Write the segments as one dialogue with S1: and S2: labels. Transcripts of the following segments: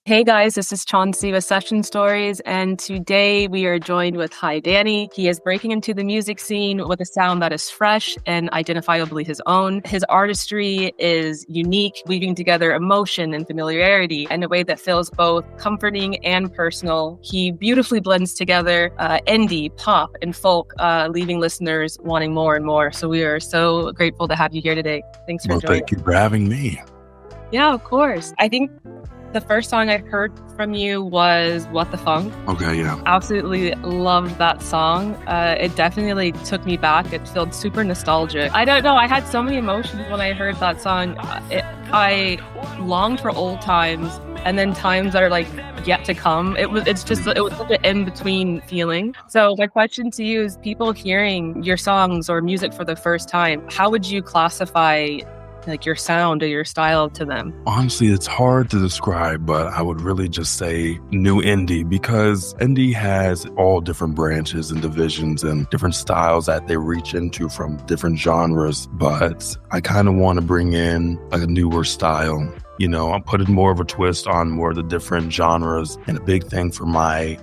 S1: Hey guys, this is Chauncey with Session Stories, and today we are joined with HiDanny. He is breaking into the music scene with a sound that is fresh and identifiably his own. His artistry is unique, weaving together emotion and familiarity in a way that feels both comforting and personal. He beautifully blends together indie, pop, and folk, leaving listeners wanting more and more. So we are so grateful to have you here today. Thanks for joining.
S2: Thank you for having me.
S1: Yeah, of course. I think the first song I heard from you was What the Funk.
S2: Okay, yeah.
S1: Absolutely loved that song. It definitely took me back. It felt super nostalgic. I don't know. I had so many emotions when I heard that song. I longed for old times and then times that are like yet to come. It was such an in-between feeling. So my question to you is, people hearing your songs or music for the first time, how would you classify like your sound or your style to them?
S2: Honestly, it's hard to describe, but I would really just say new indie, because indie has all different branches and divisions and different styles that they reach into from different genres. But I kind of want to bring in like a newer style. You know, I'm putting more of a twist on more of the different genres. And a big thing for my,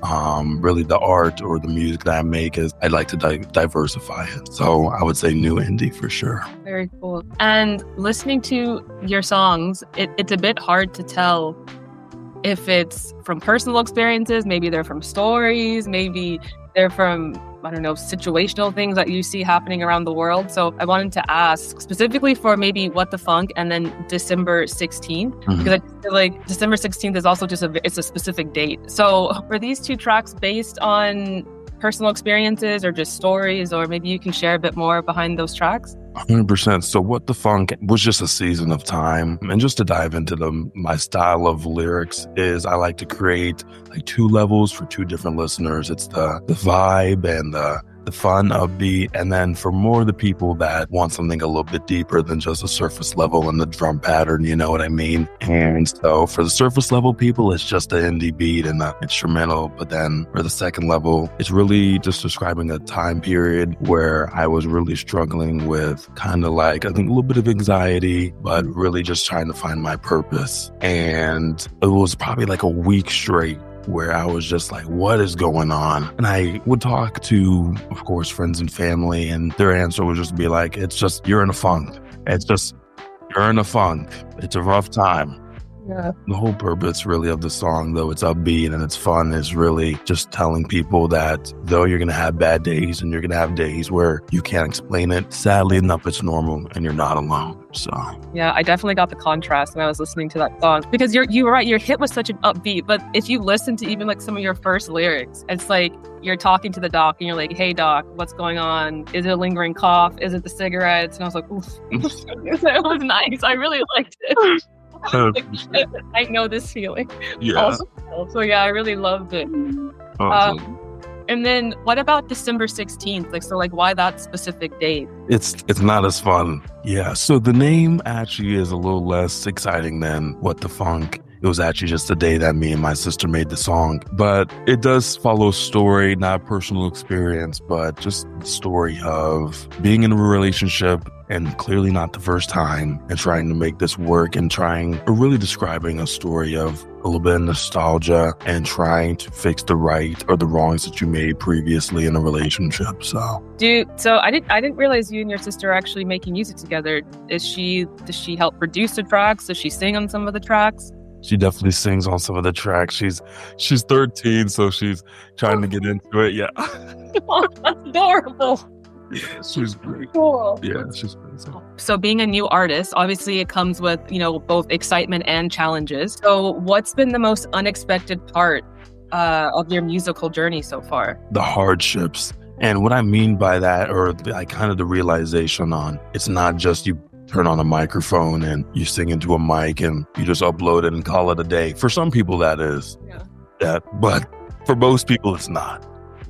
S2: really the art or the music that I make is I like to diversify it. So I would say new indie for sure.
S1: Very cool. And listening to your songs, it's a bit hard to tell if it's from personal experiences, maybe they're from stories, maybe they're from, I don't know, situational things that you see happening around the world. So I wanted to ask specifically for maybe What the Funk and then December 16th, because I feel like December 16th is also just it's a specific date. So were these two tracks based on personal experiences or just stories, or maybe you can share a bit more behind those tracks?
S2: 100%. So What the Funk was just a season of time. And just to dive into my style of lyrics is I like to create like two levels for two different listeners. It's the vibe and the fun, upbeat. And then for more of the people that want something a little bit deeper than just a surface level and the drum pattern, you know what I mean? And so for the surface level people, it's just the indie beat and the instrumental. But then for the second level, it's really just describing a time period where I was really struggling with kind of like, I think, a little bit of anxiety, but really just trying to find my purpose. And it was probably like a week straight where I was just like, what is going on? And I would talk to, of course, friends and family, and their answer would just be like, it's just, you're in a funk. It's just, you're in a funk. It's a rough time.
S1: Yeah.
S2: The whole purpose really of the song, though it's upbeat and it's fun, is really just telling people that though you're going to have bad days and you're going to have days where you can't explain it, sadly enough, it's normal and you're not alone. So
S1: yeah, I definitely got the contrast when I was listening to that song, because you were right, your hit was such an upbeat, but if you listen to even like some of your first lyrics, it's like you're talking to the doc and you're like, hey doc, what's going on? Is it a lingering cough? Is it the cigarettes? And I was like, oof. It was nice. I really liked it. I know this feeling.
S2: Yeah.
S1: Also, so yeah, I really loved it.
S2: Awesome.
S1: And then what about December 16th? Like why that specific date?
S2: It's not as fun. Yeah. So the name actually is a little less exciting than What the Funk. It was actually just the day that me and my sister made the song. But it does follow a story, not personal experience, but just the story of being in a relationship and clearly not the first time, and trying to make this work and really describing a story of a little bit of nostalgia and trying to fix the right or the wrongs that you made previously in a relationship. So
S1: I didn't realize you and your sister are actually making music together. Does she help produce the tracks? Does she sing on some of the tracks?
S2: she definitely sings on some of the tracks. She's 13, so she's trying to get into it. Yeah.
S1: Oh, that's adorable.
S2: Yeah, she's great.
S1: Cool.
S2: Yeah, she's great.
S1: So being a new artist, obviously it comes with, both excitement and challenges. So what's been the most unexpected part of your musical journey so far?
S2: The hardships. And what I mean by that, or the realization on, it's not just you turn on a microphone and you sing into a mic and you just upload it and call it a day. For some people that is.
S1: Yeah.
S2: But for most people it's not.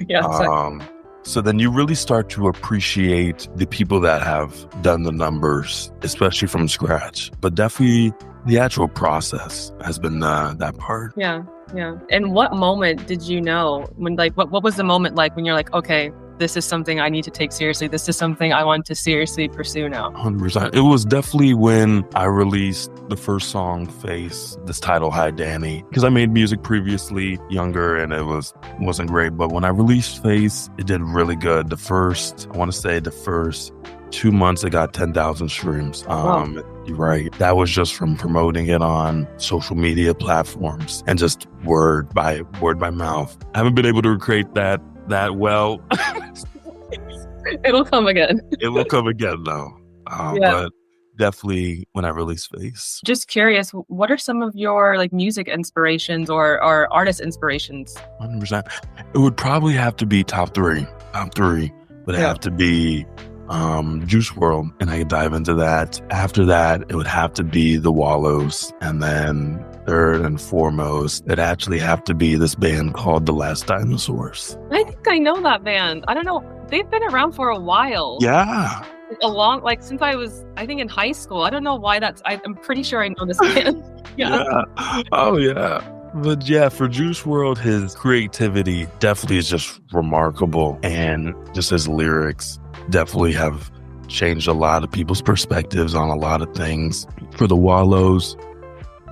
S1: Yeah.
S2: So then you really start to appreciate the people that have done the numbers, especially from scratch. But definitely the actual process has been that part.
S1: Yeah. Yeah. And what moment did you know when, what was the moment like when you're like, okay, this is something I need to take seriously. This is something I want to seriously pursue now?
S2: 100%. It was definitely when I released the first song, Face, this title, HiDanny, because I made music previously younger and it wasn't great. But when I released Face, it did really good. I want to say the first 2 months, it got 10,000 streams.
S1: Wow.
S2: You're right. That was just from promoting it on social media platforms and just word by mouth. I haven't been able to recreate that well.
S1: It'll come again.
S2: It will come again though. But definitely when I release Face.
S1: Just curious, what are some of your like music inspirations or artist inspirations?
S2: 100%. It would probably have to be top three. Top three would have to be Juice WRLD, and I could dive into that. After that, it would have to be the Wallows, and then third and foremost, it'd actually have to be this band called The Last Dinosaurs.
S1: I think I know that band. I don't know. They've been around for a while.
S2: Yeah.
S1: Since I was, I think, in high school. I don't know why I'm pretty sure I know this band.
S2: Yeah. Oh, yeah. But yeah, for Juice WRLD, his creativity definitely is just remarkable. And just his lyrics definitely have changed a lot of people's perspectives on a lot of things. For the Wallows,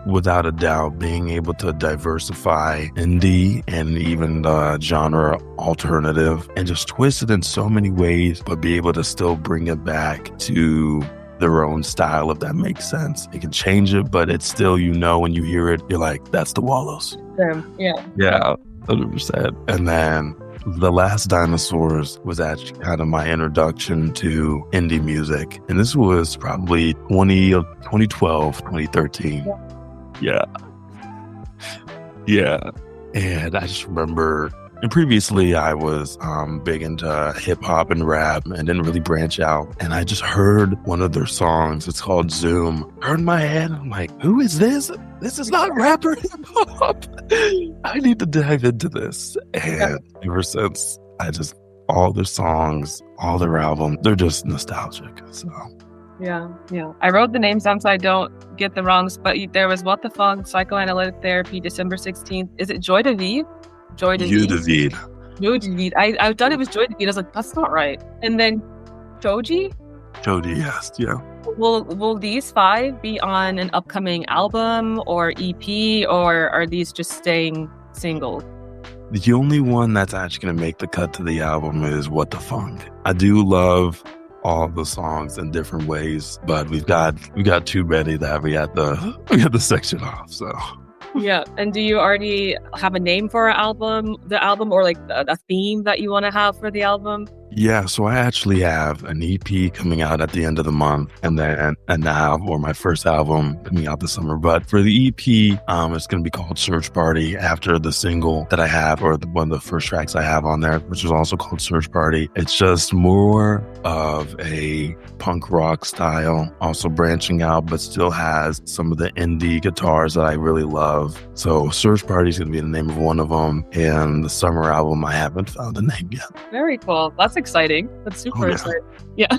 S2: without a doubt, being able to diversify indie and even the genre alternative and just twist it in so many ways, but be able to still bring it back to their own style, if that makes sense. It can change it, but it's still, when you hear it, you're like, that's the Wallows.
S1: Yeah.
S2: Yeah, 100%. And then The Last Dinosaurs was actually kind of my introduction to indie music. And this was probably 2012, 2013. Yeah. And I just remember, and previously I was big into hip hop and rap and didn't really branch out. And I just heard one of their songs. It's called Zoom. Heard in my head, I'm like, who is this? This is not rap or hip hop. I need to dive into this. And ever since, all their songs, all their albums, they're just nostalgic. So.
S1: Yeah. I wrote the names down so I don't get the wrongs, but there was What the Funk, Psychoanalytic Therapy, December 16th. Is it Joy de Vivre? Joy de Vivre. I thought it was Joy de Vivre. I was like, that's not right. And then Joji,
S2: yes, yeah.
S1: Will these 5 be on an upcoming album or EP, or are these just staying single?
S2: The only one that's actually going to make the cut to the album is What the Funk. I do love all the songs in different ways, but we've got too many that we had to section off. So.
S1: Yeah. And do you already have a name for the album, or like a theme that you want to have for the album?
S2: Yeah, so I actually have an EP coming out at the end of the month, and then an album, or my first album, coming out this summer. But for the EP, it's going to be called Search Party, after the single that I have, or one of the first tracks I have on there, which is also called Search Party. It's just more of a punk rock style, also branching out, but still has some of the indie guitars that I really love. So Search Party is going to be the name of one of them, and the summer album, I haven't found a name yet.
S1: Very cool. That's exciting. That's super exciting. Yeah.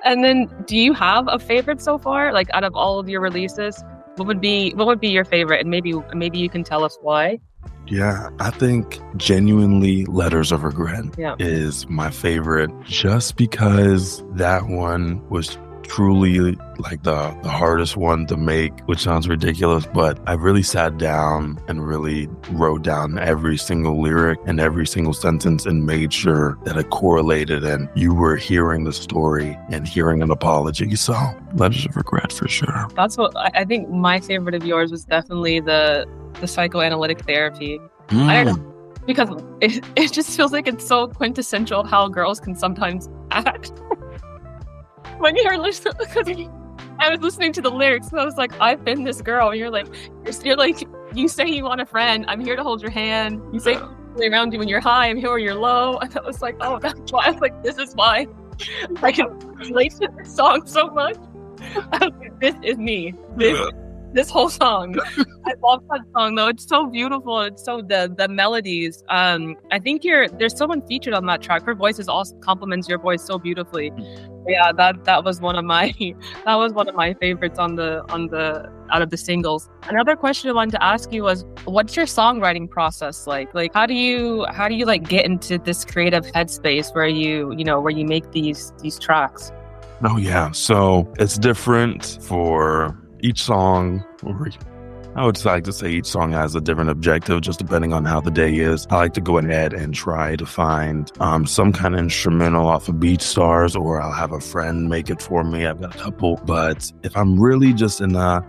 S1: And then, do you have a favorite so far? Like, out of all of your releases, what would be your favorite? And maybe you can tell us why.
S2: Yeah, I think genuinely Letters of Regret is my favorite, just because that one was truly like the hardest one to make, which sounds ridiculous, but I really sat down and really wrote down every single lyric and every single sentence and made sure that it correlated and you were hearing the story and hearing an apology. So Letters of Regret for sure.
S1: That's what I think my favorite of yours was definitely the Psychoanalytic Therapy. I don't know, because it just feels like it's so quintessential how girls can sometimes act. When you're listening, because I was listening to the lyrics and I was like, I've been this girl. And you're like, you say you want a friend. I'm here to hold your hand. You say around you when you're high. I'm here when you're low. And I was like, oh, that's why. I was like, this is why I can relate to this song so much. I was like, this is me. this whole song. I love that song though. It's so beautiful. It's so the melodies. I think there's someone featured on that track. Her voice is also complements your voice so beautifully. Yeah, that was one of my that was one of my favorites on the out of the singles. Another question I wanted to ask you was, what's your songwriting process like? Like how do you like get into this creative headspace where you make these tracks?
S2: Oh yeah, so it's different for each song. I would like to say each song has a different objective, just depending on how the day is. I like to go ahead and try to find some kind of instrumental off of BeatStars, or I'll have a friend make it for me. I've got a couple, but if I'm really just in a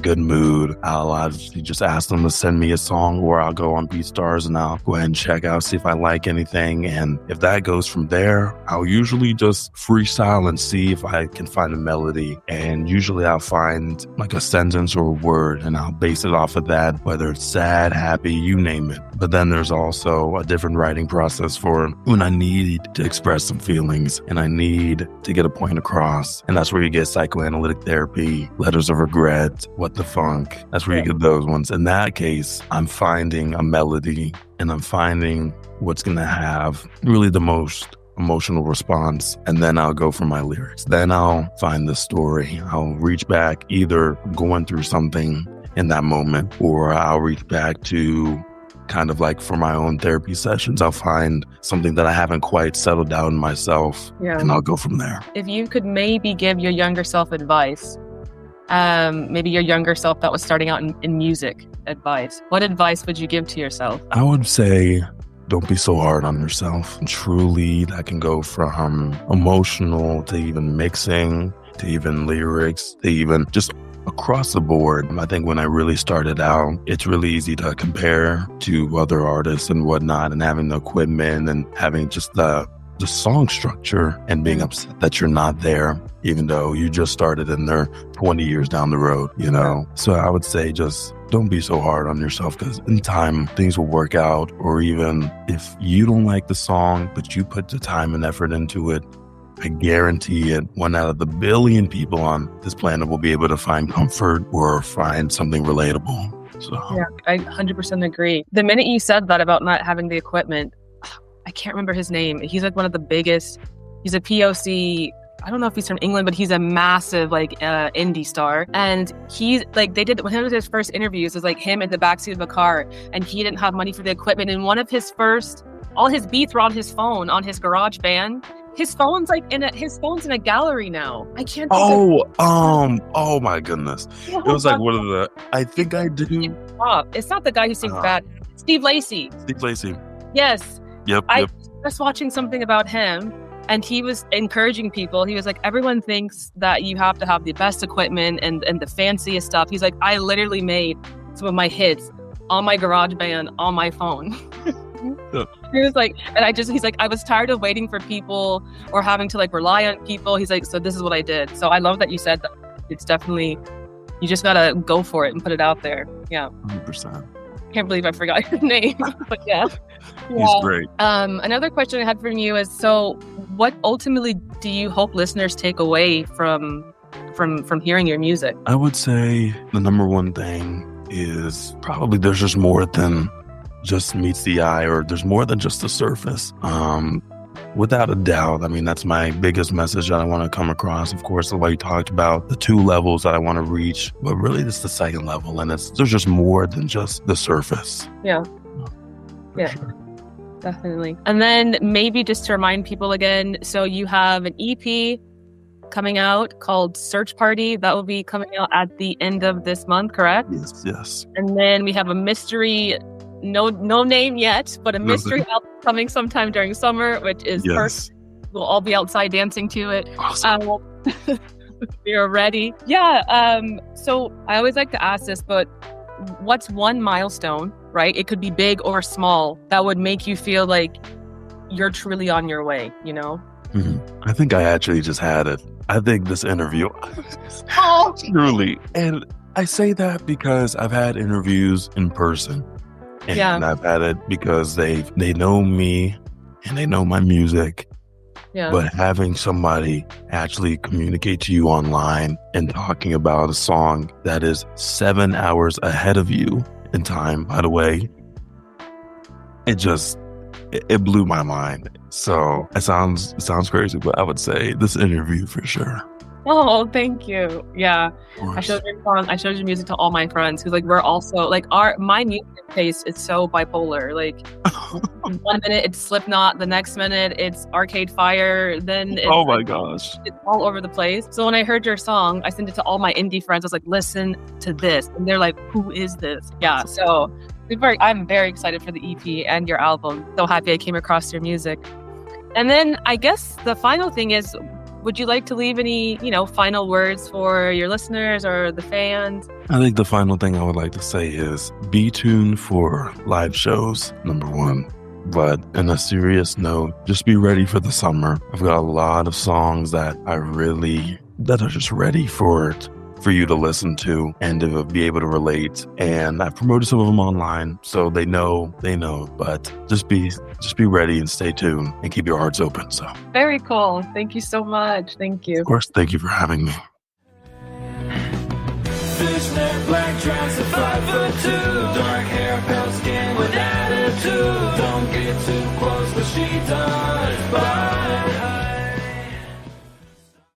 S2: good mood, I'll obviously just ask them to send me a song, or I'll go on BeatStars and I'll go ahead and check out, see if I like anything. And if that goes from there, I'll usually just freestyle and see if I can find a melody. And usually I'll find like a sentence or a word, and I'll base it off of that, whether it's sad, happy, you name it. But then there's also a different writing process for when I need to express some feelings and I need to get a point across. And that's where you get psychoanalytic therapy, letters of regret, what the funk. That's where you get those ones. In that case, I'm finding a melody and I'm finding what's going to have really the most emotional response, and then I'll go for my lyrics. Then I'll find the story. I'll reach back, either going through something in that moment, or I'll reach back to kind of like for my own therapy sessions. I'll find something that I haven't quite settled down myself, and I'll go from there.
S1: If you could maybe give your younger self advice, maybe your younger self that was starting out in music advice, what advice would you give to yourself?
S2: I would say, don't be so hard on yourself. Truly, that can go from emotional to even mixing, to even lyrics, to even just across the board. I think when I really started out, it's really easy to compare to other artists and whatnot, and having the equipment and having just the song structure and being upset that you're not there, even though you just started and they're 20 years down the road, So I would say just don't be so hard on yourself, because in time things will work out. Or even if you don't like the song, but you put the time and effort into it, I guarantee it, 1 out of the billion people on this planet will be able to find comfort or find something relatable. So
S1: yeah, I 100% agree. The minute you said that about not having the equipment, I can't remember his name. He's like one of the biggest. He's a POC. I don't know if he's from England, but he's a massive indie star. And he's like, they did one of his first interviews was like him in the backseat of a car, and he didn't have money for the equipment. And one of his first, all his beats were on his phone, on his garage band. His phone's in a gallery now. I can't.
S2: Oh my goodness! It was like one of the. I think I do.
S1: It's not the guy who sings bad. Steve Lacy.
S2: Steve Lacy.
S1: Yes.
S2: Yep.
S1: I was watching something about him, and he was encouraging people. He was like, everyone thinks that you have to have the best equipment and the fanciest stuff. He's like, I literally made some of my hits on my garage band on my phone. Yeah. He was like, he's like, I was tired of waiting for people or having to like rely on people. He's like, so this is what I did. So I love that you said that. It's definitely, you just gotta go for it and put it out there. Yeah.
S2: 100%.
S1: Can't believe I forgot your name, but yeah.
S2: He's great.
S1: Another question I had for you is, so what ultimately do you hope listeners take away from hearing your music?
S2: I would say the number one thing is probably there's just more than just meets the eye, or there's more than just the surface. Without a doubt, I mean, that's my biggest message that I want to come across. Of course, the way you talked about the 2 levels that I want to reach, but really it's the second level, and there's just more than just the surface.
S1: Yeah. Sure. Definitely. And then maybe just to remind people again, so you have an EP coming out called Search Party. That will be coming out at the end of this month, correct?
S2: Yes.
S1: And then we have a mystery, no name yet, but a mystery album coming sometime during summer, which is perfect. We'll all be outside dancing to it.
S2: Awesome.
S1: We are ready. Yeah. So I always like to ask this, but what's one milestone, right? It could be big or small, that would make you feel like you're truly on your way,
S2: Mm-hmm. I think I actually just had it. I think this interview, truly. And I say that because I've had interviews in person. And I've had it because they know me and they know my music.
S1: Yeah.
S2: But having somebody actually communicate to you online and talking about a song that is 7 hours ahead of you in time, by the way, it blew my mind. So it sounds crazy, but I would say this interview for sure.
S1: Oh, thank you. Yeah.
S2: Of
S1: I
S2: course.
S1: showed your song, I showed your music to all my friends because like we're also like my music taste is so bipolar. Like one minute it's Slipknot, the next minute it's Arcade Fire, then it's
S2: Oh my
S1: like
S2: gosh.
S1: it's all over the place. So when I heard your song, I sent it to all my indie friends. I was like, listen to this. And they're like, who is this? Yeah. So I'm very excited for the EP and your album. So happy I came across your music. And then I guess the final thing is, would you like to leave any, final words for your listeners or the fans?
S2: I think the final thing I would like to say is be tuned for live shows, number one. But in a serious note, just be ready for the summer. I've got a lot of songs that are just ready for you to listen to and to be able to relate. And I've promoted some of them online, so they know, but just be ready and stay tuned and keep your hearts open. So
S1: very cool. Thank you so much. Thank you.
S2: Of course, thank you for having me.
S3: Fishnet black dress at 5'2", dark hair, pale skin with attitude. Don't get too close.